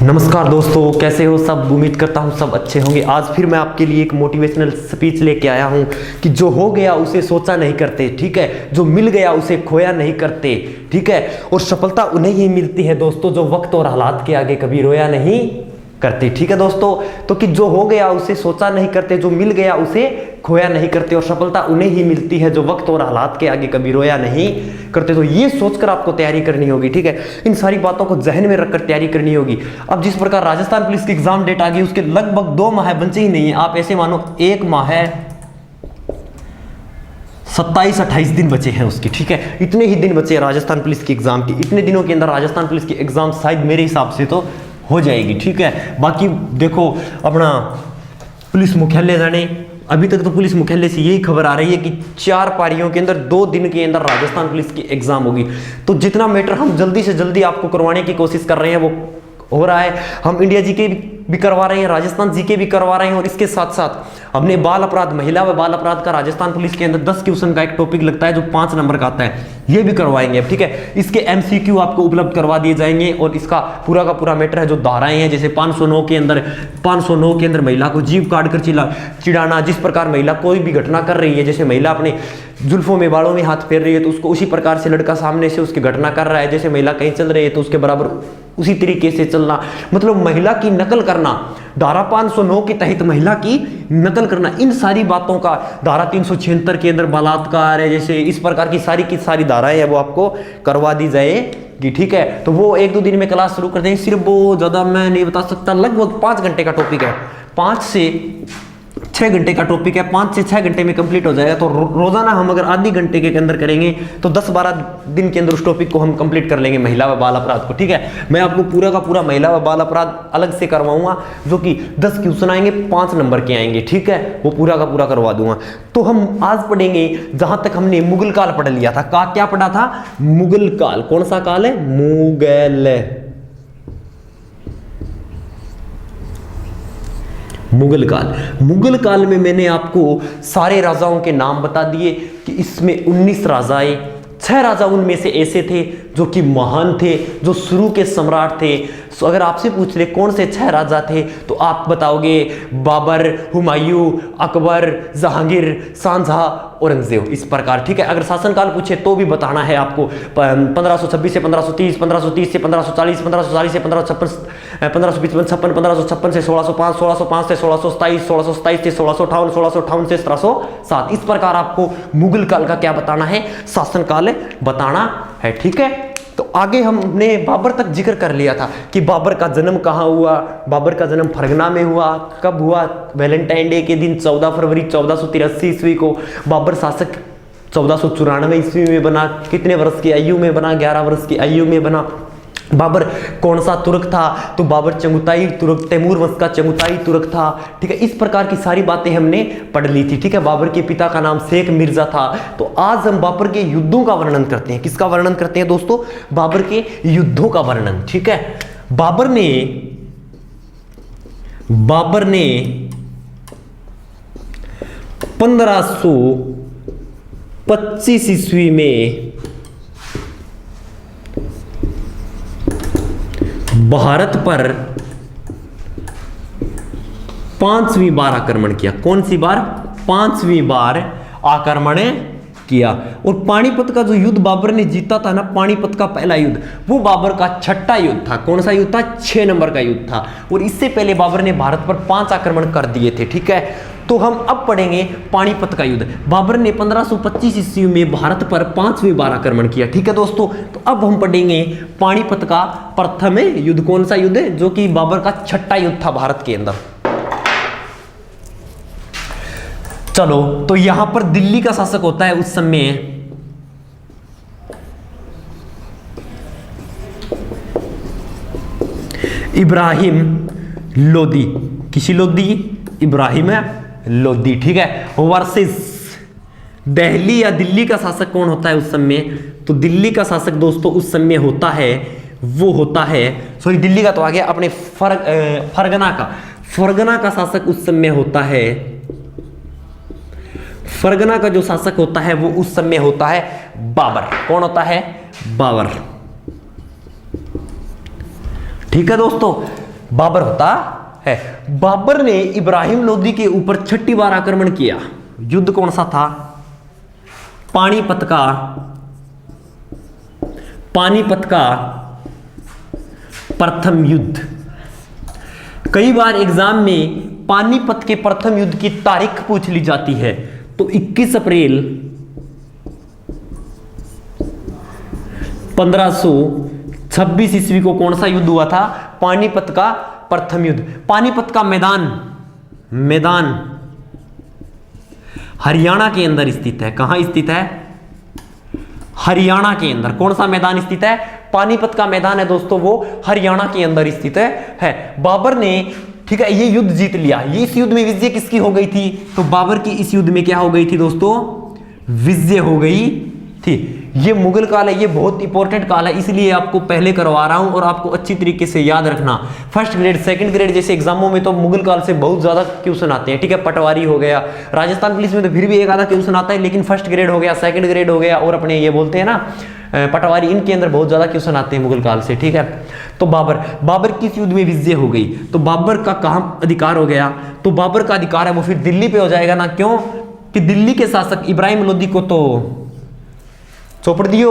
नमस्कार दोस्तों, कैसे हो सब। उम्मीद करता हूँ सब अच्छे होंगे। आज फिर मैं आपके लिए एक मोटिवेशनल स्पीच लेके आया हूँ कि जो हो गया उसे सोचा नहीं करते, ठीक है। जो मिल गया उसे खोया नहीं करते, ठीक है। और सफलता उन्हें ही मिलती है दोस्तों जो वक्त और हालात के आगे कभी रोया नहीं करते, ठीक है दोस्तों। तो कि जो हो गया उसे सोचा नहीं करते, जो मिल गया उसे खोया नहीं करते, और सफलता उन्हें ही मिलती है जो वक्त और हालात के आगे कभी रोया नहीं करते। तो ये सोचकर आपको तैयारी करनी होगी, ठीक है। इन सारी बातों को जहन में रखकर तैयारी करनी होगी। अब जिस प्रकार राजस्थान पुलिस की एग्जाम डेट आ गई, उसके लगभग 2 माह बचे ही नहीं है। आप ऐसे मानो 1 माह है 27-28 दिन बचे हैं उसकी, ठीक है। इतने ही दिन बचे हैं राजस्थान पुलिस की एग्जाम की। इतने दिनों के अंदर राजस्थान पुलिस की एग्जाम शायद मेरे हिसाब से तो हो जाएगी, ठीक है। बाकी देखो, अपना पुलिस मुख्यालय जाने, अभी तक तो पुलिस मुख्यालय से यही खबर आ रही है कि 4 पारियों के अंदर 2 दिन के अंदर राजस्थान पुलिस की एग्जाम होगी। तो जितना मैटर हम जल्दी से जल्दी आपको करवाने की कोशिश कर रहे हैं वो हो रहा है। हम इंडिया जीके भी करवा रहे हैं, राजस्थान जीके भी करवा रहे हैं, और इसके साथ साथ हमने बाल अपराध, महिला व बाल अपराध का राजस्थान पुलिस के अंदर 10 क्वेश्चन का एक टॉपिक लगता है जो 5 नंबर का आता है, ये भी करवाएंगे अब, ठीक है। इसके MCQ आपको उपलब्ध करवा दिए जाएंगे, और इसका पूरा का पूरा मैटर है। जो धाराएं हैं, जैसे 509 के अंदर महिला को जीभ काट कर चिढ़ाना, जिस प्रकार महिला कोई भी घटना कर रही है, जैसे महिला अपने जुल्फों में, बालों में हाथ फेर रही है तो उसको उसी प्रकार से लड़का सामने से उसकी घटना कर रहा है। जैसे महिला कहीं चल रही है तो उसके बराबर उसी तरीके से चलना, मतलब महिला की नकल करना। धारा 509 के तहत महिला की नकल करना, इन सारी बातों का धारा 376 के अंदर बलात्कार है, जैसे इस प्रकार की सारी धाराएं है वो आपको करवा दी जाएगी, ठीक है। तो वो 1-2 दिन में क्लास शुरू कर देंगे। सिर्फ वो ज़्यादा मैं नहीं बता सकता, लगभग 5 घंटे का टॉपिक है, 5 से 6 घंटे का टॉपिक है। 5 से 6 घंटे में कंप्लीट हो जाएगा। तो रोजाना हम अगर आधी घंटे के अंदर करेंगे तो 10-12 दिन के अंदर उस टॉपिक को हम कंप्लीट कर लेंगे, महिला व बाल अपराध को, ठीक है। मैं आपको पूरा का पूरा महिला व बाल अपराध अलग से करवाऊंगा, जो कि 10 क्वेश्चन आएंगे, 5 नंबर के आएंगे, ठीक है। वो पूरा का पूरा करवा दूंगा। तो हम आज पढ़ेंगे जहां तक हमने मुगल काल पढ़ लिया था। क्या पढ़ा था? मुगल काल। कौन सा काल है? मुगल काल। मुगल काल में मैंने आपको सारे राजाओं के नाम बता दिए कि इसमें 19 राजाएं, 6 राजा उनमें से ऐसे थे जो कि महान थे, जो शुरू के सम्राट थे। तो अगर आपसे पूछ ले कौन से 6 राजा थे, तो आप बताओगे बाबर, हुमायूं, अकबर, जहांगीर, शाहजहां, औरंगजेब, इस प्रकार, ठीक है। अगर शासनकाल पूछे तो भी बताना है आपको। 1526 से 1530, 1530 से 1540, 1540 से 1556, 1555, 1556 से 1605, 1605 से 1627, 1627 से 1658, 1658 से 1707, इस प्रकार आपको मुगल काल का क्या बताना है? शासनकाल बताना है, ठीक है। तो आगे हमने बाबर तक जिक्र कर लिया था कि बाबर का जन्म कहाँ हुआ। बाबर का जन्म फरगना में हुआ। कब हुआ? वैलेंटाइन डे के दिन 14 फरवरी 1483 ईस्वी को। बाबर शासक 1494 ईस्वी में बना। कितने वर्ष की आयु में बना? 11 वर्ष की आयु में बना। बाबर कौन सा तुर्क था? तो बाबर चंगुताई तुर्क, तैमूर वंश का चंगुताई तुर्क था, ठीक है। इस प्रकार की सारी बातें हमने पढ़ ली थी, ठीक है। बाबर के पिता का नाम शेख मिर्जा था। तो आज हम बाबर के युद्धों का वर्णन करते हैं। किसका वर्णन करते हैं दोस्तों? बाबर के युद्धों का वर्णन, ठीक है। बाबर ने 1525 ईस्वी में भारत पर 5वीं बार आक्रमण किया। कौन सी बार? 5वीं बार आक्रमण किया। और पानीपत का जो युद्ध बाबर ने जीता था ना, पानीपत का पहला युद्ध, वो बाबर का 6ठा युद्ध था। कौन सा युद्ध था? 6 नंबर का युद्ध था। और इससे पहले बाबर ने भारत पर 5 आक्रमण कर दिए थे, ठीक है। तो हम अब पढ़ेंगे पानीपत का युद्ध। बाबर ने 1525 ईस्वी में भारत पर 5वीं बार आक्रमण किया, ठीक है दोस्तों। तो अब हम पढ़ेंगे पानीपत का प्रथम युद्ध। कौन सा युद्ध है? जो कि बाबर का 6ठा युद्ध था भारत के अंदर। चलो, तो यहां पर दिल्ली का शासक होता है उस समय इब्राहिम लोदी। किसी लोदी? इब्राहिम लोदी, ठीक है। वर्सेस दिल्ली या दिल्ली का शासक कौन होता है उस समय? तो दिल्ली का शासक दोस्तों उस समय होता है, वो होता है, सॉरी दिल्ली का तो आ गया, अपने फरगना का शासक उस समय होता है, फरगना का जो शासक होता है वो उस समय होता है बाबर। कौन होता है? बाबर, ठीक है दोस्तों। बाबर होता है। बाबर ने इब्राहिम लोदी के ऊपर 6ठी बार आक्रमण किया। युद्ध कौन सा था? पानीपत का प्रथम युद्ध। कई बार एग्जाम में पानीपत के प्रथम युद्ध की तारीख पूछ ली जाती है। तो 21 अप्रैल 1526 ईस्वी को कौन सा युद्ध हुआ था? पानीपत का प्रथम युद्ध। पानीपत का मैदान हरियाणा के अंदर स्थित है। कहां स्थित है? हरियाणा के अंदर। कौन सा मैदान स्थित है? पानीपत का मैदान है दोस्तों, वो हरियाणा के अंदर स्थित है। बाबर ने, ठीक है, ये युद्ध जीत लिया। ये इस युद्ध में विजय किसकी हो गई थी? तो बाबर की इस युद्ध में क्या हो गई थी दोस्तों? विजय हो गई थी। ये मुगल काल है, ये बहुत इंपॉर्टेंट काल है, इसलिए आपको पहले करवा रहा हूं और आपको अच्छी तरीके से याद रखना। फर्स्ट ग्रेड, सेकंड ग्रेड जैसे एग्जामों में तो मुगल काल से बहुत ज्यादा क्वेश्चन आते हैं, ठीक है। पटवारी हो गया, राजस्थान पुलिस में तो फिर भी एक आधा क्वेश्चन आता है, लेकिन फर्स्ट ग्रेड हो गया, सेकंड ग्रेड हो गया और अपने ये बोलते हैं ना पटवारी, इनके अंदर बहुत ज्यादा क्वेश्चन आते हैं मुगल काल से, ठीक है। तो बाबर किस युद्ध में विजय हो गई? तो बाबर का कहां अधिकार हो गया? तो बाबर का अधिकार है वो फिर दिल्ली पे हो जाएगा ना। क्यों? कि दिल्ली के शासक इब्राहिम लोदी को तो चौपड़ दियो।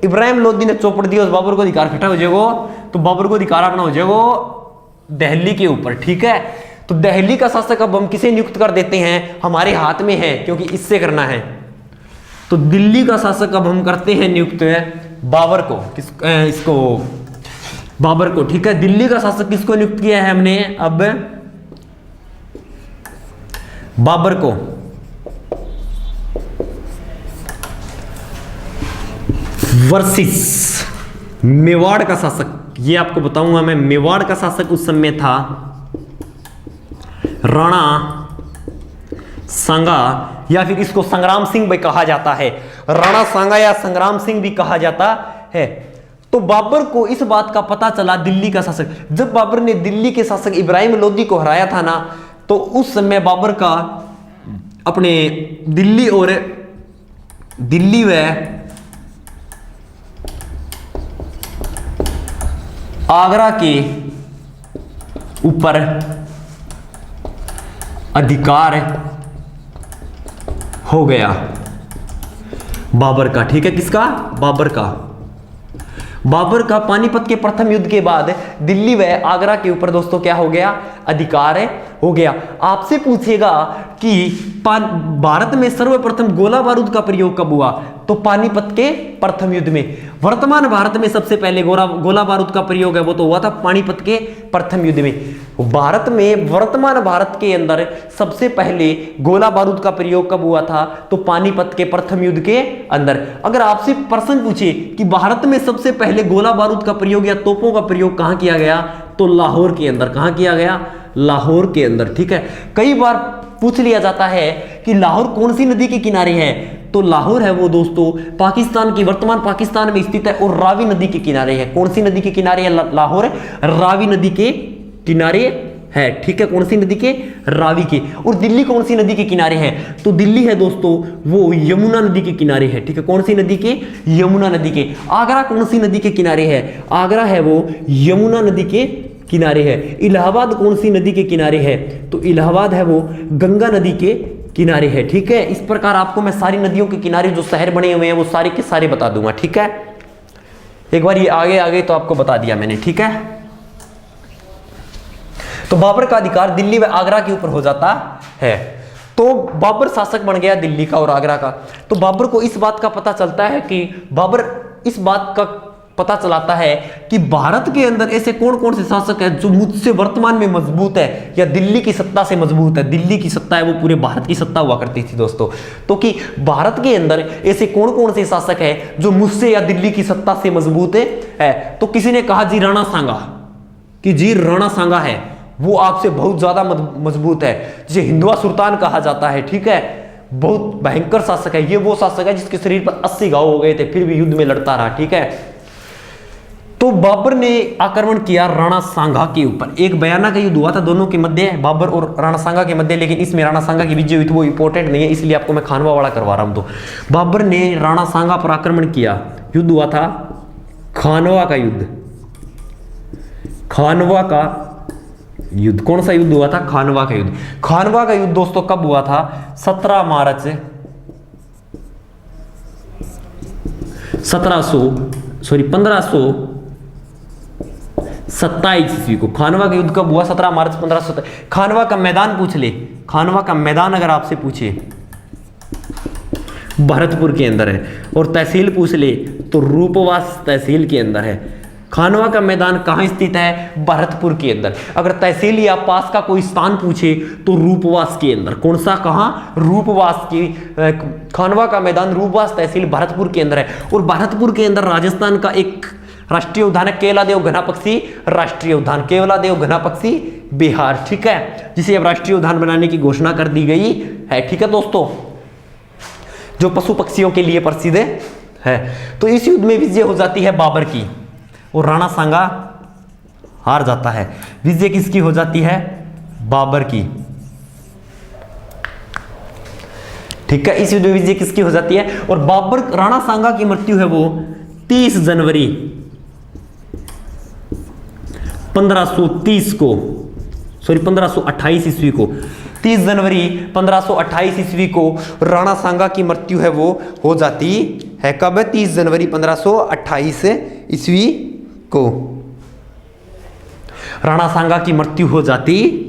इब्राहिम लोदी ने चौपड़ दिया, बाबर को अधिकार इकट्ठा हो जाएगा। तो बाबर को अधिकार अपना हो जाएगा दिल्ली के ऊपर, ठीक है। तो दिल्ली का शासक अब हम किसे नियुक्त कर देते हैं? हमारे हाथ में है, क्योंकि इससे करना है। तो दिल्ली का शासक अब हम करते हैं नियुक्त बाबर को। इसको बाबर को, ठीक है। दिल्ली का शासक किसको नियुक्त किया है हमने? अब बाबर को। वर्सेस मेवाड़ का शासक, ये आपको बताऊंगा मैं। मेवाड़ का शासक उस समय था राणा सांगा, या फिर इसको संग्राम सिंह भी कहा जाता है। राणा सांगा या संग्राम सिंह भी कहा जाता है। तो बाबर को इस बात का पता चला, दिल्ली का शासक, जब बाबर ने दिल्ली के शासक इब्राहिम लोदी को हराया था ना, तो उस समय बाबर का अपने दिल्ली व आगरा के ऊपर अधिकार हो गया बाबर का, ठीक है। किसका? बाबर का पानीपत के प्रथम युद्ध के बाद दिल्ली व आगरा के ऊपर दोस्तों क्या हो गया? अधिकार हो गया। आपसे पूछेगा कि भारत में सर्वप्रथम गोला बारूद का प्रयोग कब हुआ? तो पानीपत के प्रथम युद्ध में। वर्तमान भारत में सबसे पहले गोला बारूद का प्रयोग है वो तो हुआ था पानीपत के प्रथम युद्ध में। वर्तमान भारत के अंदर सबसे पहले गोला बारूद का प्रयोग कब हुआ था? तो पानीपत के प्रथम युद्ध के अंदर। अगर आपसे प्रश्न पूछे कि भारत में सबसे पहले गोला बारूद का प्रयोग या तोपों का प्रयोग कहां किया गया? तो लाहौर के अंदर। कहां किया गया? लाहौर के अंदर, ठीक है। कई बार पूछ लिया जाता है कि लाहौर कौन सी नदी के किनारे है? तो लाहौर है वो दोस्तों पाकिस्तान की, वर्तमान पाकिस्तान में स्थित है और रावी नदी के किनारे है। कौन सी नदी के किनारे है लाहौर? रावी नदी के किनारे है, ठीक है। कौन सी नदी के? रावी के। और दिल्ली कौन सी नदी के किनारे है? तो दिल्ली है दोस्तों वो यमुना नदी के किनारे है, ठीक है। कौन सी नदी के? यमुना नदी के। आगरा कौन सी नदी के किनारे है? आगरा है वो यमुना नदी के किनारे है। इलाहाबाद कौन सी नदी के किनारे है? तो इलाहाबाद है वो गंगा नदी के किनारे है, ठीक है। इस प्रकार आपको मैं सारी नदियों के किनारे जो शहर बने हुए हैं वो सारे के सारे बता दूंगा, ठीक है। एक बार ये आगे तो आपको बता दिया मैंने, ठीक है। तो बाबर का अधिकार दिल्ली व आगरा के ऊपर हो जाता है। तो बाबर शासक बन गया दिल्ली का और आगरा का। तो बाबर को इस बात का पता चलता है कि बाबर इस बात का पता चलाता है कि भारत के अंदर ऐसे कौन कौन से शासक हैं जो मुझसे वर्तमान में मजबूत है या दिल्ली की सत्ता से मजबूत है। दिल्ली की सत्ता है वो पूरे भारत की सत्ता हुआ करती थी दोस्तों। तो कि भारत के अंदर ऐसे कौन कौन से शासक हैं जो मुझसे या दिल्ली की सत्ता से मजबूत है। तो किसी ने कहा जी राणा सांगा, कि जी राणा सांगा है वो आपसे बहुत ज्यादा मजबूत है, जिसे हिंदुआ सुल्तान कहा जाता है, ठीक है। बहुत भयंकर शासक है ये, वो शासक है जिसके शरीर पर 80 घाव हो गए थे फिर भी युद्ध में लड़ता रहा, ठीक है। तो बाबर ने आक्रमण किया राणा सांगा के ऊपर। एक बयाना का युद्ध हुआ था दोनों के मध्य, बाबर और राणा सांगा के मध्य, लेकिन इसमें राणा सांगा की विजय हुई थी वो इंपॉर्टेंट नहीं है, इसलिए आपको मैं खानवा वाला करवा रहा हूं। तो बाबर ने राणा सांगा पर आक्रमण किया। युद्ध हुआ था खानवा का युद्ध, खानवा का युद्ध, कौन सा युद्ध हुआ था? खानवा का युद्ध। खानवा का युद्ध दोस्तों कब हुआ था? 17 मार्च 1527 ईस्वी को। खानवा का युद्ध कब हुआ? 17 मार्च 1527। खानवा का मैदान पूछ ले, खानवा का मैदान अगर आपसे पूछे भरतपुर के अंदर है, और तहसील पूछ ले तो रूपवास तहसील के अंदर है। खानवा का मैदान कहाँ स्थित है? भरतपुर के अंदर। अगर तहसील या पास का कोई स्थान पूछे तो रूपवास के अंदर। कौन सा? कहाँ? रूपवास की। खानवा का मैदान रूपवास तहसील भरतपुर के अंदर है। और भरतपुर के अंदर राजस्थान का एक राष्ट्रीय उद्यान है, केवलादेव घना पक्षी राष्ट्रीय उद्यान, केवलादेव घना पक्षी बिहार, ठीक है, जिसे अब राष्ट्रीय उद्यान बनाने की घोषणा कर दी गई है, ठीक है दोस्तों, जो पशु पक्षियों के लिए प्रसिद्ध है। तो इस युद्ध में विजय हो जाती है बाबर की और राणा सांगा हार जाता है। विजय किसकी हो जाती है? बाबर की, ठीक है। इस युद्ध में विजय किसकी हो जाती है? और बाबर, राणा सांगा की मृत्यु है वो 30 जनवरी 1530 को, सॉरी 1528 ईस्वी को, 30 जनवरी 1528 ईस्वी को राणा सांगा की मृत्यु है वो हो जाती है। कब? 30 जनवरी 1528 ईस्वी को राणा सांगा की मृत्यु हो जाती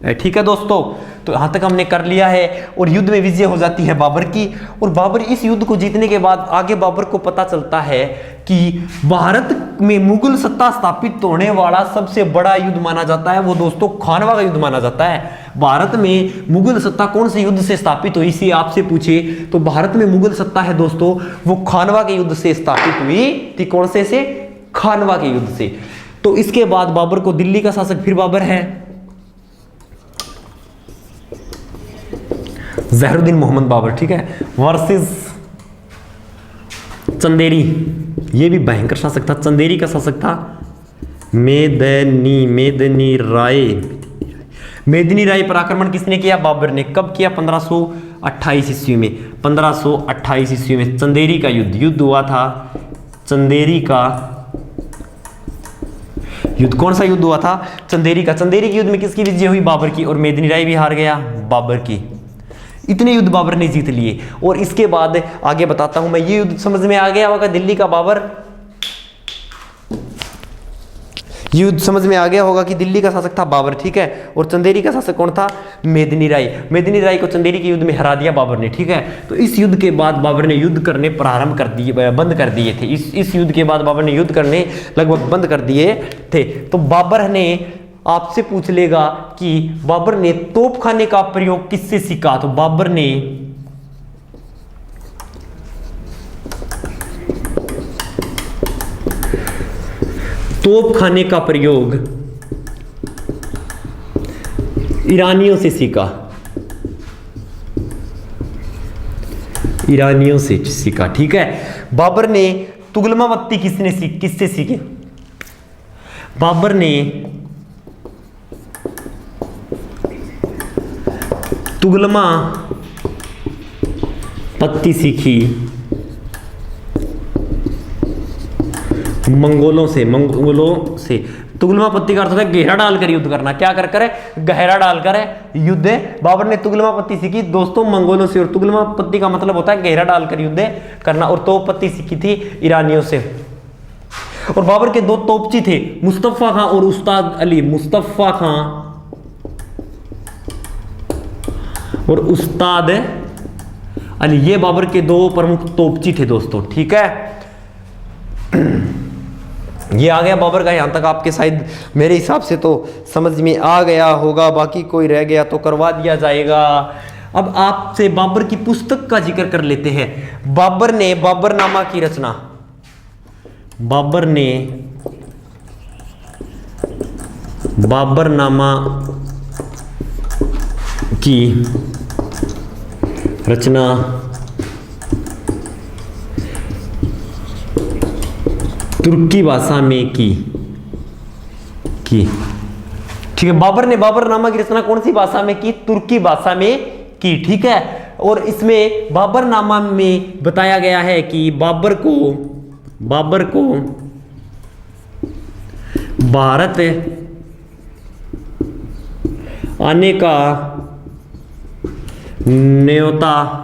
है, ठीक है दोस्तों। तो यहां तक हमने कर लिया है। और युद्ध में विजय हो जाती है बाबर की। और बाबर इस युद्ध को जीतने के बाद आगे बाबर को पता चलता है कि भारत में मुगल सत्ता स्थापित होने वाला सबसे बड़ा युद्ध माना जाता है वो दोस्तों खानवा का युद्ध माना जाता है। भारत में मुगल सत्ता कौन से युद्ध से स्थापित हुई, इसी आपसे पूछे तो भारत में मुगल सत्ता है दोस्तों वो खानवा के युद्ध से स्थापित हुई थी। कौन से? खानवा के युद्ध से। तो इसके बाद बाबर को दिल्ली का शासक फिर बाबर है, जहरुद्दीन मोहम्मद बाबर, ठीक है, वर्सेस चंदेरी। ये भी भयंकर शासक था, चंदेरी का शासक था मेदिनी राय पर आक्रमण किसने किया? बाबर ने। कब किया? 1528 ईस्वी में। 1528 ईस्वी में चंदेरी का युद्ध हुआ था। चंदेरी का युद्ध, कौन सा युद्ध हुआ था? चंदेरी का। चंदेरी के युद्ध में किसकी विजय हुई? बाबर की। और मेदिनी राय भी हार गया, बाबर की। इतने युद्ध बाबर ने जीत लिए। और इसके बाद आगे बताता हूं मैं। ये युद्ध समझ में आ गया होगा, दिल्ली का बाबर, युद्ध समझ में आ गया होगा कि दिल्ली का शासक था बाबर, ठीक है। और चंदेरी का शासक कौन था? मेदिनी राय। मेदिनी राय को चंदेरी के युद्ध में हरा दिया बाबर ने, ठीक है। तो इस युद्ध के बाद बाबर ने युद्ध करने प्रारंभ कर दिए, बंद कर दिए थे। इस युद्ध के बाद बाबर ने युद्ध करने लगभग बंद कर दिए थे। तो बाबर ने, आपसे पूछ लेगा कि बाबर ने तोपखाने का प्रयोग किससे सीखा? तो बाबर ने तोपखाने का प्रयोग ईरानियों से सीखा। ईरानियों से सीखा, ठीक है। बाबर ने तुगलमाबत्ती किससे सीखे? बाबर ने तुगलमा पत्ती सीखी मंगोलों से। तुगलमा पत्ती का अर्थ होता है गहरा डालकर युद्ध करना। क्या कर गहरा डालकर युद्ध। बाबर ने तुगलमा पत्ती सीखी दोस्तों मंगोलों से। और तुगलमा पत्ती का मतलब होता है गहरा डालकर युद्ध करना। और तोप पत्ती सीखी थी ईरानियों से। और बाबर के 2 तोपची थे, मुस्तफा खां और उस्ताद अली। मुस्तफा खां और उस्ताद अली, ये बाबर के 2 प्रमुख तोपची थे दोस्तों, ठीक है। ये आ गया बाबर का। यहां तक आपके शायद मेरे हिसाब से तो समझ में आ गया होगा, बाकी कोई रह गया तो करवा दिया जाएगा। अब आपसे बाबर की पुस्तक का जिक्र कर लेते हैं। बाबर ने बाबरनामा की रचना, बाबर ने बाबरनामा की रचना तुर्की भाषा में की, ठीक है। बाबर ने बाबरनामा की रचना कौन सी भाषा में की? तुर्की भाषा में की, ठीक है। और इसमें बाबरनामा में बताया गया है कि बाबर आने का न्योता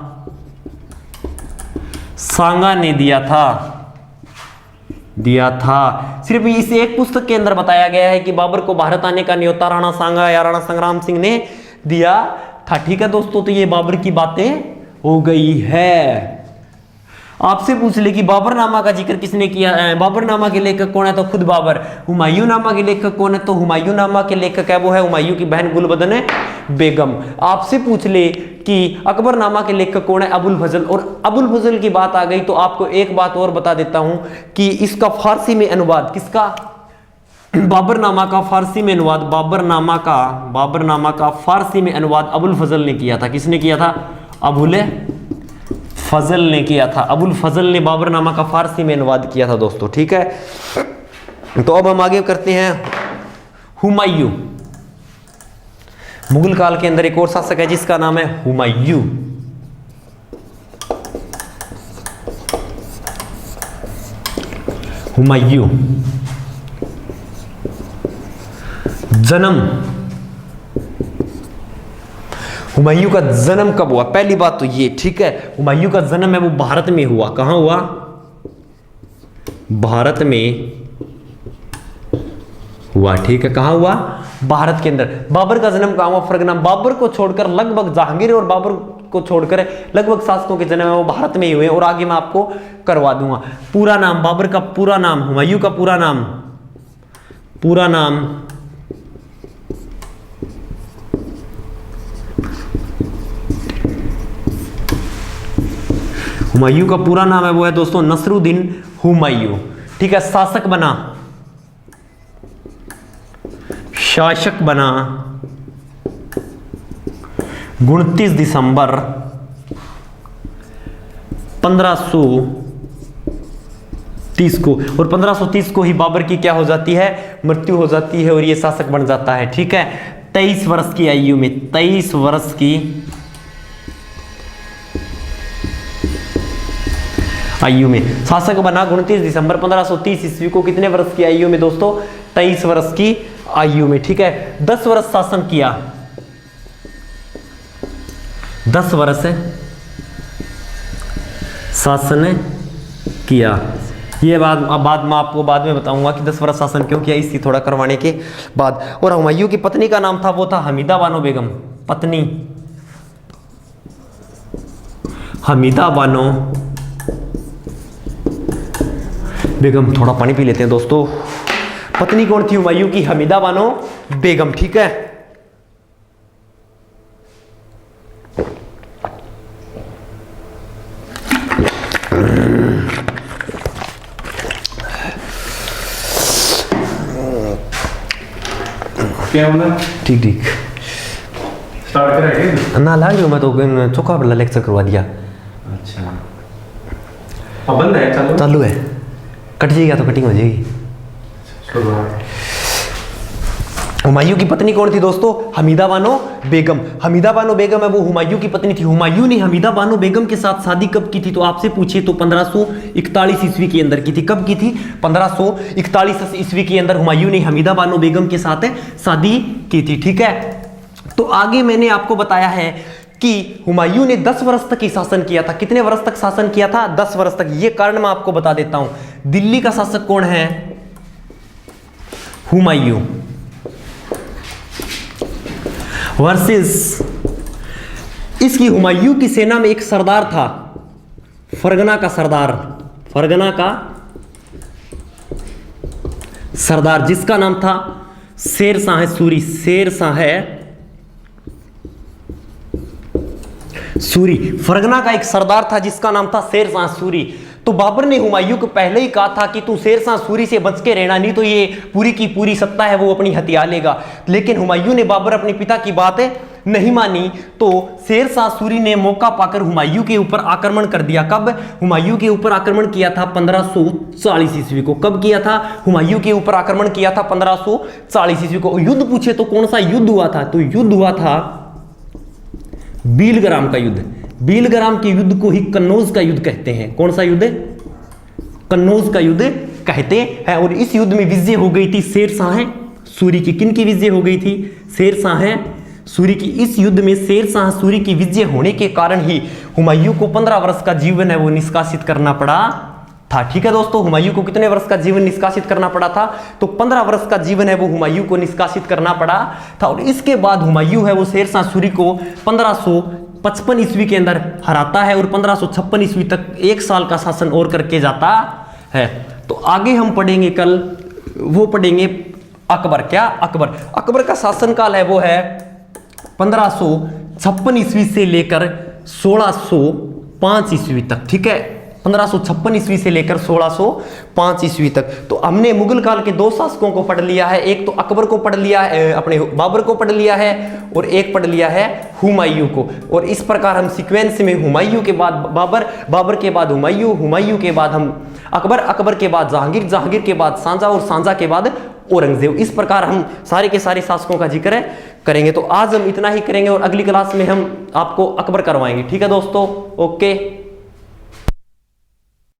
सांगा ने दिया था। सिर्फ इस एक पुस्तक के अंदर बताया गया है कि बाबर को भारत आने का न्योता राणा सांगा या राणा संग्राम सिंह ने दिया था। ठीक है दोस्तों, तो ये बाबर की बातें हो गई है। आपसे पूछ ले कि बाबरनामा का जिक्र किसने किया है, बाबरनामा के लेखक कौन है, तो खुद बाबर। हुमायूंनामा के लेखक कौन है, तो हुमायूंनामा के लेखक है वो है हुमायूं की बहन गुलबदन बेगम। आपसे पूछ ले कि अकबरनामा के लेखक कौन है, अबुल फजल। और अबुल फजल की बात आ गई तो आपको एक बात और बता देता हूं कि इसका फारसी में अनुवाद किसका, बाबरनामा का फारसी में अनुवाद, बाबरनामा का फारसी में अनुवाद अबुल फजल ने किया था। किसने किया था, अबुल फजल ने किया था। अबुल फजल ने बाबरनामा का फारसी में अनुवाद किया था दोस्तों। ठीक है, तो अब हम आगे करते हैं हुमायूं। मुगल काल के अंदर एक और शासक है जिसका नाम है हुमायूं। हुमायूं जन्म, हुमायूं का जन्म कब हुआ, पहली बात तो ये। ठीक है, हुमायूं का जन्म है वो भारत में हुआ। कहां हुआ, भारत में हुआ। ठीक है, कहां हुआ, भारत के अंदर। बाबर का जन्म कहां हुआ, फरगना। बाबर को छोड़कर लगभग जहांगीर और बाबर को छोड़कर लगभग शासकों के जन्म है वो भारत में ही हुए। और आगे मैं आपको करवा दूंगा। पूरा नाम, बाबर का पूरा नाम, हुमायूं का पूरा नाम हुमायूं का पूरा नाम है वो है दोस्तों नसरुद्दीन हुमायूं। ठीक है, शासक बना 29 दिसंबर 1530 को। और 1530 को ही बाबर की क्या हो जाती है, मृत्यु हो जाती है और ये शासक बन जाता है। ठीक है, 23 वर्ष की आयु में, 23 वर्ष की आयु में शासक बना 29 दिसंबर 1530 ईस्वी को। कितने वर्ष की आयु में दोस्तों, 23 वर्ष की आयु में। ठीक है, 10 वर्ष शासन किया, 10 वर्ष शासन किया। ये बाद में आपको बाद में बताऊंगा कि 10 वर्ष शासन क्यों किया, इसी थोड़ा करवाने के बाद। और हुमायूं की पत्नी का नाम था वो था हमीदा बानो बेगम। पत्नी हमीदा बानो बेगम। थोड़ा पानी पी लेते हैं दोस्तों। पत्नी कौन थी हुमायूं की, हमीदा बानो बेगम। ठीक है, क्या होना, ठीक ठीक स्टार्ट करेंगे ना, लाग रही हूँ मैं तो चौका वाला लेक्चर करवा दिया। अच्छा, अब बंद है, चालू है, कट जाएगा तो कटिंग हो जाएगी। हुमायूं की पत्नी कौन थी दोस्तों, हमीदा बानो बेगम। हमीदा बानो बेगम है वो हुमायूं की पत्नी थी। हुमायूं ने हमीदा बानो बेगम के साथ शादी कब की थी, तो आपसे पूछिए तो 1541 ईस्वी के अंदर की थी। कब की थी, 1541 ईस्वी के अंदर हुमायूं ने हमीदा बानो बेगम के साथ शादी की थी। ठीक है, तो आगे मैंने आपको बताया है कि हुमायूं ने 10 वर्ष तक ही शासन किया था। कितने वर्ष तक शासन किया था, 10 वर्ष तक। ये कारण मैं आपको बता देता हूं। दिल्ली का शासक कौन है, हुमायूं वर्सेस इसकी हुमायूं की सेना में एक सरदार था, फरगना का सरदार जिसका नाम था शेर शाह सूरी। फरगना का एक सरदार था जिसका नाम था शेर शाह सूरी। तो बाबर ने हुमायूं को पहले ही कहा था कि तू शेर शाह सूरी से बच के रहना, नहीं तो ये पूरी की पूरी सत्ता है वो अपनी हथिया लेगा। लेकिन हुमायूं ने बाबर अपने पिता की बात नहीं मानी, तो शेर शाह सूरी ने मौका पाकर हुमायूं के ऊपर आक्रमण कर दिया। कब, हुमायूं के ऊपर आक्रमण किया था 1540 ईस्वी को। कब किया था, हुमायूं के ऊपर आक्रमण किया था 1540 ईस्वी को। युद्ध पूछे तो कौन सा युद्ध हुआ था, तो युद्ध हुआ था बीलग्राम का युद्ध। बीलग्राम के युद्ध को ही कन्नौज का युद्ध कहते हैं। कौन सा युद्ध, कन्नौज का युद्ध कहते हैं। और इस युद्ध में विजय हो गई थी शेर शाह सूरी की। किन की विजय हो गई थी, शेर शाह सूरी की। इस युद्ध में शेर शाह सूरी की विजय होने के कारण ही हुमायूं को 15 वर्ष का जीवन है वो निष्कासित करना पड़ा था। ठीक है दोस्तों, हुमायूं को कितने वर्ष का जीवन निष्कासित करना पड़ा था? तो 15 वर्ष का जीवन है वो हुमायूं को निष्कासित करना पड़ा था। और इसके बाद हुमायूं है वो शेर शाह सूरी को 1555 ईस्वी के अंदर हराता है और 1556 ईस्वी तक 1 साल का शासन और करके जाता है। तो आगे हम पढ़ेंगे कल, वो पढ़ेंगे अकबर। क्या? अकबर का शासनकाल है वो है 1556 ईस्वी से लेकर 1605 ईस्वी तक। ठीक है, 1556 ईस्वी से लेकर 1605 ईस्वी तक। तो हमने मुगल काल के 2 शासकों को पढ़ लिया है, एक तो अकबर को पढ़ लिया है, अपने बाबर को पढ़ लिया है, और एक पढ़ लिया है हुमायूं को। और इस प्रकार हम सीक्वेंस में हुमायूं के बाद बाबर, बाबर के बाद हुमायूं, हुमायूं के बाद हम अकबर, अकबर के बाद जहांगीर, जहांगीर के बाद सांझा और सांझा के बाद औरंगजेब। इस प्रकार हम सारे के सारे शासकों का जिक्र करेंगे। तो आज हम इतना ही करेंगे और अगली क्लास में हम आपको अकबर करवाएंगे। ठीक है दोस्तों, ओके।